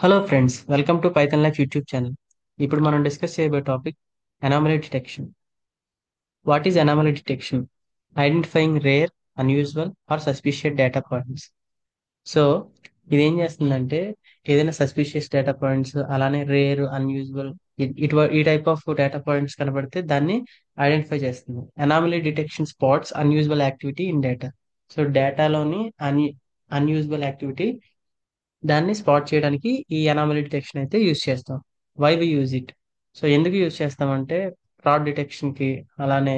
Hello friends, welcome to Python Life YouTube channel. ఇప్పుడు మనం discuss చేయబోయే topic anomaly detection. What is anomaly detection? Identifying rare, unusual or suspicious data points. So ఇదేం చేస్తుందంటే ఏదైనా suspicious data points, అలానే rare, unusual, ఈ type of data points కనబడితే దాన్ని ఐడెంటిఫై చేస్తుంది. Anomaly detection spots unusual activity in data. So డేటాలోని unusual activity దాన్ని స్పాట్ చేయడానికి ఈ అనామలీ డిటెక్షన్ అయితే యూజ్ చేస్తాం. Why we use it? So ఎందుకు యూజ్ చేస్తామంటే ఫ్రాడ్ డిటెక్షన్ కి, అలానే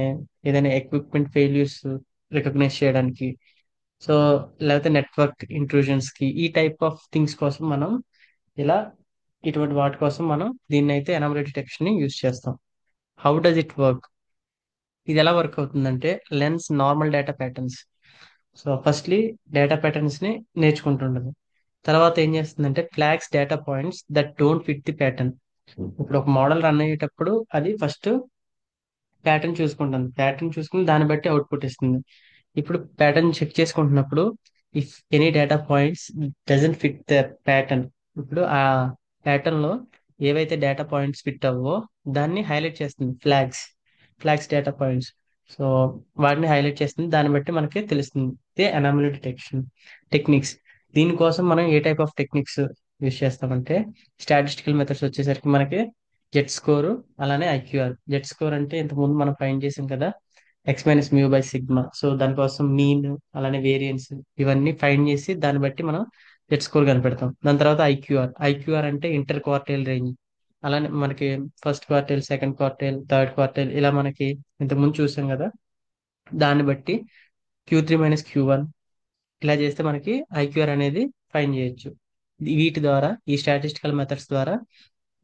ఏదైనా ఎక్విప్మెంట్ ఫెయిల్యూర్స్ రికగ్నైజ్ చేయడానికి, సో లేకపోతే నెట్వర్క్ ఇంట్రూజన్స్ కి, ఈ టైప్ ఆఫ్ థింగ్స్ కోసం మనం ఇలా ఇటువంటి వాటి కోసం మనం దీన్ని అయితే అనామలీ డిటెక్షన్ ని యూజ్ చేస్తాం. How does it work? ఇది ఎలా వర్క్ అవుతుందంటే lens normal data patterns. So firstly data patterns ని నేర్చుకుంటుండదు. తర్వాత ఏం చేస్తుందంటే flags data points that don't fit the pattern. ఇప్పుడు ఒక మోడల్ రన్ అయ్యేటప్పుడు అది ఫస్ట్ ప్యాటర్న్ చూసుకుంటుంది. ప్యాటర్న్ చూసుకుని దాన్ని బట్టి అవుట్పుట్ ఇస్తుంది. ఇప్పుడు ప్యాటర్న్ చెక్ చేసుకుంటున్నప్పుడు if any data points doesn't fit the pattern, ఇప్పుడు ఆ ప్యాటర్న్ లో ఏవైతే డేటా పాయింట్స్ ఫిట్ అవ్వో దాన్ని హైలైట్ చేస్తుంది. Flags data points. సో వాటిని హైలైట్ చేస్తుంది. దాన్ని బట్టి మనకి తెలుస్తుంది. ఇదే అనామలీ డిటెక్షన్ టెక్నిక్స్. దీనికోసం మనం ఏ టైప్ ఆఫ్ టెక్నిక్స్ యూస్ చేస్తామంటే స్టాటిస్టికల్ మెథడ్స్ వచ్చేసరికి మనకి జెట్ స్కోర్, అలానే ఐక్యూఆర్. జెట్ స్కోర్ అంటే ఇంతకుముందు మనం ఫైండ్ చేసాం కదా, X minus mu by sigma. So దానికోసం మీన్, అలానే వేరియన్స్, ఇవన్నీ ఫైండ్ చేసి దాన్ని బట్టి మనం జెట్ స్కోర్ కనిపెడతాం. దాని తర్వాత ఐక్యూఆర్ అంటే ఇంటర్ క్వార్టైల్ రేంజ్. అలానే మనకి first quartile, second quartile, third quartile, ఇలా మనకి ఇంతకుముందు చూసాం కదా. దాన్ని బట్టి Q3 - Q1 ఇలా చేస్తే మనకి ఐక్యూఆర్ అనేది ఫైండ్ చేయొచ్చు. వీటి ద్వారా, ఈ స్టాటిస్టికల్ మెథడ్స్ ద్వారా,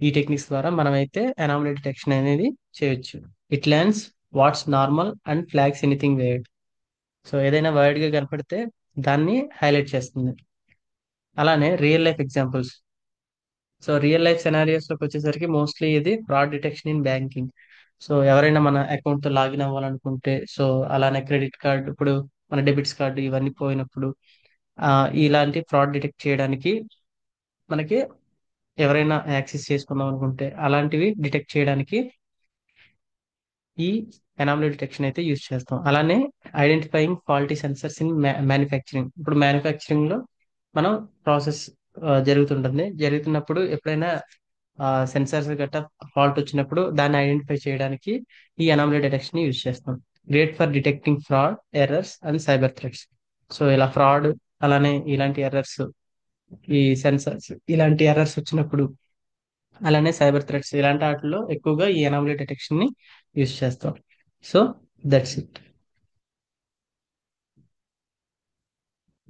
ఈ టెక్నిక్స్ ద్వారా మనం అయితే అనామలీ డిటెక్షన్ అనేది చేయొచ్చు. It learns what's normal and flags anything weird. So ఏదైనా వర్డ్ గా కనపడితే దాన్ని హైలైట్ చేస్తుంది. అలానే real life examples. So real life scenarios లోకి వచ్చేసరికి మోస్ట్లీ ఇది fraud detection in banking. So ఎవరైనా మన అకౌంట్ తో లాగిన్ అవ్వాలనుకుంటే, సో అలానే క్రెడిట్ కార్డ్, ఇప్పుడు మన డెబిట్స్ కార్డు ఇవన్నీ పోయినప్పుడు ఆ ఇలాంటి ఫ్రాడ్ డిటెక్ట్ చేయడానికి మనకి ఎవరైనా యాక్సెస్ చేసుకుందాం అనుకుంటే అలాంటివి డిటెక్ట్ చేయడానికి ఈ అనామలీ డిటెక్షన్ అయితే యూజ్ చేస్తాం. అలానే identifying faulty sensors in manufacturing. ఇప్పుడు మ్యానుఫ్యాక్చరింగ్ లో మనం ప్రాసెస్ జరుగుతున్నప్పుడు ఎప్పుడైనా సెన్సార్స్ గట్టా ఫాల్ట్ వచ్చినప్పుడు దాన్ని ఐడెంటిఫై చేయడానికి ఈ అనామలీ డిటెక్షన్ యూజ్ చేస్తాం. Great for detecting fraud, errors and cyber threats. So ఇలా ఫ్రాడ్, అలానే ఇలాంటి ఎర్రర్స్, ఈ సెన్సార్స్ ఇలాంటి ఎర్రర్స్ వచ్చినప్పుడు, అలానే సైబర్ థ్రెట్స్, ఇలాంటి వాటిలో ఎక్కువగా ఈ అనామలీ డిటెక్షన్ ని యూజ్ చేస్తాం. So that's it.